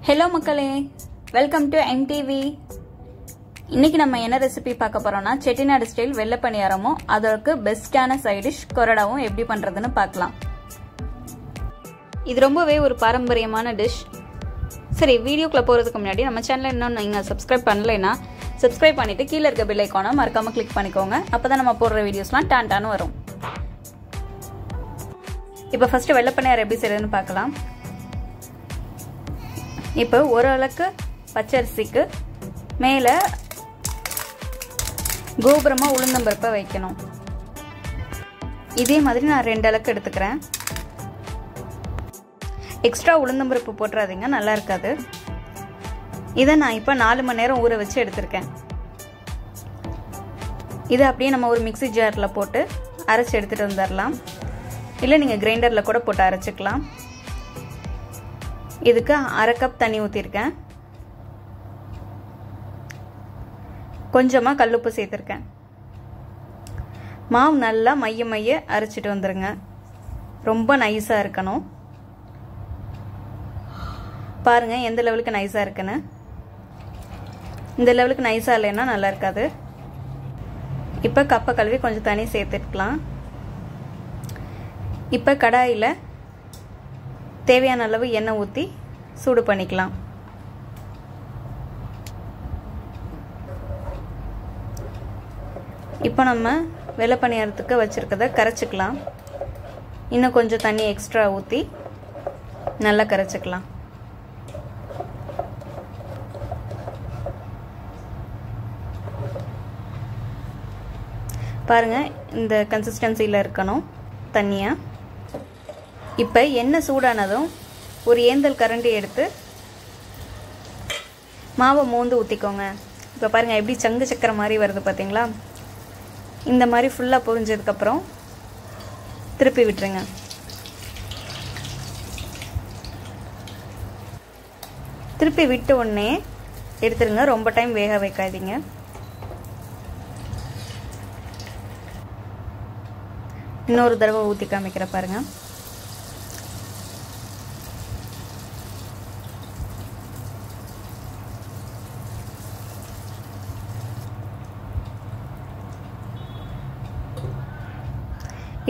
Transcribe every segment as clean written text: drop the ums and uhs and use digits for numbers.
Hello மக்களே, welcome to MTV. இன்னைக்கு நம்ம என்ன ரெசிபி பார்க்க போறோம்னா செட்டிநாடு ஸ்டைல் வெள்ளை பணியாரமும் அதற்கு பெஸ்டான சைடு டிஷ் கொரடாவும் எப்படி பண்றதுன்னு பார்க்கலாம். இது ரொம்பவே ஒரு பாரம்பரியமான டிஷ். சரி, வீடியோக்குள்ள போறதுக்கு முன்னாடி நம்ம சேனலை இன்னும் நீங்க சப்ஸ்கிரைப் பண்ணலைனா சப்ஸ்கிரைப் பண்ணிட்டு கீழ இருக்க பெல் ஐகானை மறக்காம கிளிக் பண்ணிக்கோங்க. அப்பதான் நம்ம போடுற வீடியோஸ்லாம் டான் வரும். இப்போ ஃபர்ஸ்ட் வெள்ளை பணியாரம் எப்படி செய்யறதுன்னு பார்க்கலாம். இப்போ ஒரு அளவுக்கு பச்சரிசிக்கு மேலே கோபுரமா உளுந்தம்பருப்பை வைக்கணும். இதே மாதிரி நான் 2 அளவுக்கு எடுத்துக்கிறேன். எக்ஸ்ட்ரா உளுந்தம்பருப்பு போட்டுறாதீங்க, நல்லா இருக்காது. இதை நான் இப்போ 4 மணி நேரம் ஊற வச்சு எடுத்திருக்கேன். இதை அப்படியே நம்ம ஒரு மிக்ஸி ஜாரில் போட்டு அரைச்சி எடுத்துகிட்டு வந்துடலாம். இல்லை நீங்கள் கிரைண்டரில் கூட போட்டு அரைச்சிக்கலாம். இதுக்கு 1/2 கப் தண்ணி ஊற்றிருக்கேன். கொஞ்சமாக கல்லுப்பு சேர்த்துருக்கேன். மாவு நல்லா மைய அரைச்சிட்டு வந்துருங்க. ரொம்ப நைஸாக இருக்கணும். பாருங்க எந்த லெவலுக்கு நைஸாக இருக்குன்னு. இந்த லெவலுக்கு நைஸாக இல்லைன்னா நல்லா இருக்காது. இப்போ கப்பை கழுவி கொஞ்சம் தண்ணி சேர்த்துக்கலாம். இப்போ கடாயில் தேவையான அளவு எண்ணெய் ஊற்றி சூடு பண்ணிக்கலாம். இப்போ நம்ம வெள்ளை பணியாரத்துக்கு வச்சுருக்கதை கரைச்சிக்கலாம். இன்னும் கொஞ்சம் தண்ணி எக்ஸ்ட்ரா ஊற்றி நல்லா கரைச்சிக்கலாம். பாருங்கள் இந்த கன்சிஸ்டன்சியில் இருக்கணும் தண்ணியாக. இப்போ எண்ணெய் சூடானதும் ஒரு ஏந்தல் கரண்டி எடுத்து மாவை மோந்து ஊற்றிக்கோங்க. இப்போ பாருங்கள் எப்படி சங்கு சக்கரை மாதிரி வருது பார்த்தீங்களா? இந்த மாதிரி ஃபுல்லாக பொரிஞ்சதுக்கப்புறம் திருப்பி விட்டுருங்க. திருப்பி விட்டு உடனே எடுத்துருங்க. ரொம்ப டைம் வேக வைக்காதீங்க. இன்னொரு தடவை ஊற்றி காமிக்கிற பாருங்க.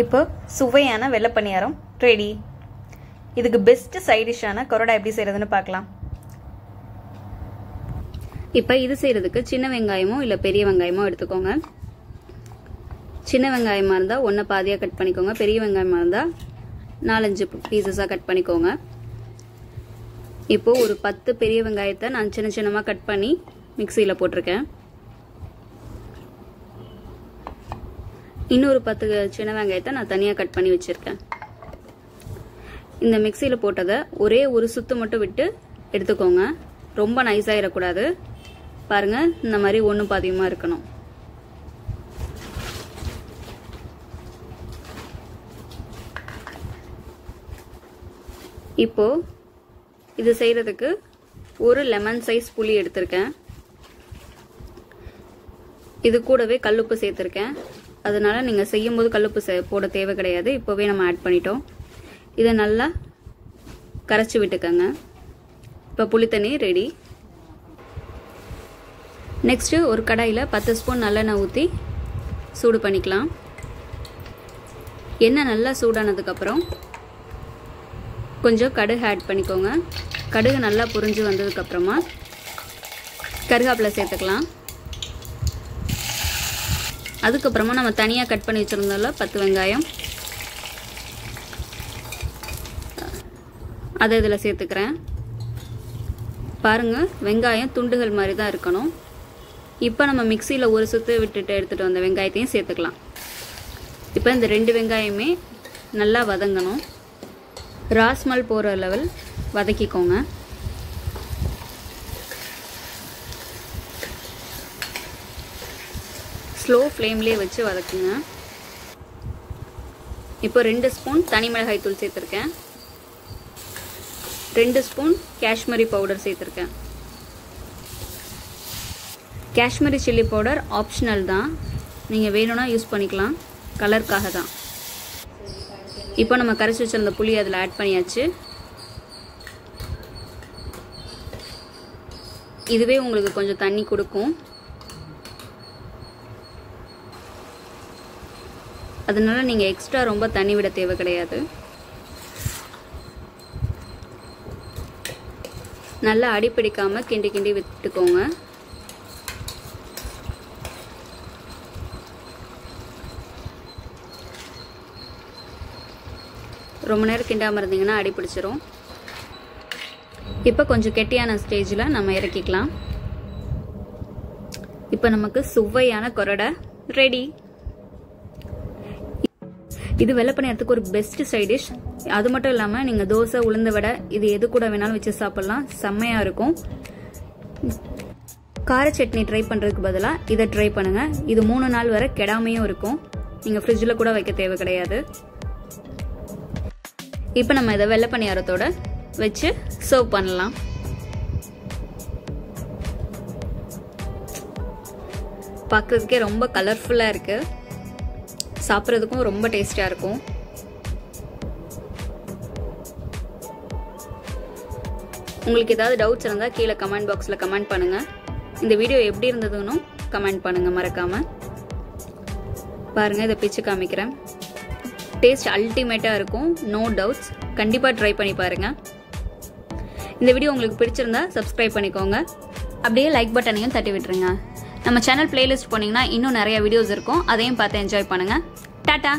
இப்போ சுவையான வெள்ளை பணியாரம் ரெடி. இதுக்கு பெஸ்ட் சைட் டிஷ்ஷான கொரடா எப்படி செய்யறதுன்னு பார்க்கலாம். இப்போ இது செய்யறதுக்கு சின்ன வெங்காயமோ இல்லை பெரிய வெங்காயமோ எடுத்துக்கோங்க. சின்ன வெங்காயமாக இருந்தால் 1 பாதியாக கட் பண்ணிக்கோங்க. பெரிய வெங்காயமாக இருந்தால் 4-5 பீசஸாக கட் பண்ணிக்கோங்க. இப்போ ஒரு 10 பெரிய வெங்காயத்தை நான் சின்னமாக கட் பண்ணி மிக்சியில் போட்டிருக்கேன். இன்னொரு 10 சின்ன வெங்காயத்தை நான் தனியாக கட் பண்ணி வச்சிருக்கேன். இந்த மிக்சியில் போட்டதை ஒரே ஒரு சுத்து மட்டும் விட்டு எடுத்துக்கோங்க. ரொம்ப நைஸாகிடக்கூடாது. பாருங்க இந்த மாதிரி 1 பாதியமாக இருக்கணும். இப்போ இது செய்யறதுக்கு ஒரு லெமன் சைஸ் புளி எடுத்திருக்கேன். இது கூடவே கல்லுப்பு சேர்த்துருக்கேன். அதனால நீங்கள் செய்யும்போது கல்லுப்பு போட தேவை கிடையாது. இப்போவே நம்ம ஆட் பண்ணிட்டோம். இதை நல்லா கரைச்சி விட்டுக்கோங்க. இப்போ புளி தண்ணி ரெடி. நெக்ஸ்ட்டு ஒரு கடாயில் 10 ஸ்பூன் நல்லெண்ணெய் ஊற்றி சூடு பண்ணிக்கலாம். எண்ணெய் நல்லா சூடானதுக்கப்புறம் கொஞ்சம் கடுகு ஆட் பண்ணிக்கோங்க. கடுகு நல்லா பொரிஞ்சு வந்ததுக்கப்புறமா கருவேப்பிலை சேர்த்துக்கலாம். அதுக்கப்புறமா நம்ம தனியாக கட் பண்ணி வச்சுருந்தோம்ல 10 வெங்காயம், அதை இதில் சேர்த்துக்கிறேன். பாருங்கள் வெங்காயம் துண்டுகள் மாதிரி தான் இருக்கணும். இப்போ நம்ம மிக்சியில் ஒரு சுற்று விட்டுட்டு எடுத்துகிட்டு வந்த வெங்காயத்தையும் சேர்த்துக்கலாம். இப்போ இந்த 2 வெங்காயமே நல்லா வதங்கணும். ராஸ்மல் போகிற லெவல் வதக்கிக்கோங்க. ஸ்லோ ஃப்ளேம்லேயே வச்சு வதக்குங்க. இப்போ 2 ஸ்பூன் தனி மிளகாய் தூள் சேர்த்துருக்கேன். 2 ஸ்பூன் காஷ்மீரி பவுடர் சேர்த்துருக்கேன். காஷ்மீரி சில்லி பவுடர் ஆப்ஷனல் தான், நீங்கள் வேணும்னா யூஸ் பண்ணிக்கலாம், கலருக்காக தான். இப்போ நம்ம கரைச்சி வச்சிருந்த புளி அதில் ஆட் பண்ணியாச்சு. இதுவே உங்களுக்கு கொஞ்சம் தண்ணி கொடுக்கும். அதனால நீங்கள் எக்ஸ்ட்ரா ரொம்ப தண்ணி விட தேவை கிடையாது. நல்லா அடிப்பிடிக்காமல் கிண்டி கிண்டி விட்டுக்கோங்க. ரொம்ப நேரம் கிண்டாமல் இருந்தீங்கன்னா அடி பிடிச்சிரும். இப்போ கொஞ்சம் கெட்டியான ஸ்டேஜில் நம்ம இறக்கிக்கலாம். இப்போ நமக்கு சுவையான கொரடை ரெடி. இது வெள்ளை பணியாரத்துக்கு ஒரு பெஸ்ட் சைட் டிஷ். அது மட்டும் இல்லாமல் நீங்கள் தோசை, உளுந்த வடை இது எது கூட வேணாலும் வச்சு சாப்பிட்லாம். செம்மையாக இருக்கும். கார சட்னி ட்ரை பண்ணுறதுக்கு பதிலாக இதை ட்ரை பண்ணுங்கள். இது 3 நாள் வரை கெடாமையும் இருக்கும். நீங்கள் ஃப்ரிட்ஜில் கூட வைக்க தேவை கிடையாது. இப்போ நம்ம இதை வெள்ளை பணியாரத்தோட வச்சு சர்வ் பண்ணலாம். பார்க்குறதுக்கே ரொம்ப கலர்ஃபுல்லாக இருக்குது. சாப்பிட்றதுக்கும் ரொம்ப டேஸ்டியாக இருக்கும். உங்களுக்கு ஏதாவது டவுட்ஸ் இருந்தால் கீழே கமெண்ட் பாக்ஸில் கமெண்ட் பண்ணுங்கள். இந்த வீடியோ எப்படி இருந்ததுன்னு கமெண்ட் பண்ணுங்கள் மறக்காமல். பாருங்கள், இதை பிச்சு காமிக்கிறேன். டேஸ்ட் அல்டிமேட்டாக இருக்கும். No doubts. கண்டிப்பாக ட்ரை பண்ணி பாருங்கள். இந்த வீடியோ உங்களுக்கு பிடிச்சிருந்தா சப்ஸ்கிரைப் பண்ணிக்கோங்க. அப்படியே லைக் பட்டனையும் தட்டி விட்டுருங்க. நம்ம சேனல் பிளேலிஸ்ட் போனீங்கன்னா இன்னும் நிறைய வீடியோஸ் இருக்கும். அதையும் பார்த்து என்ஜாய் பண்ணுங்கள். டாடா.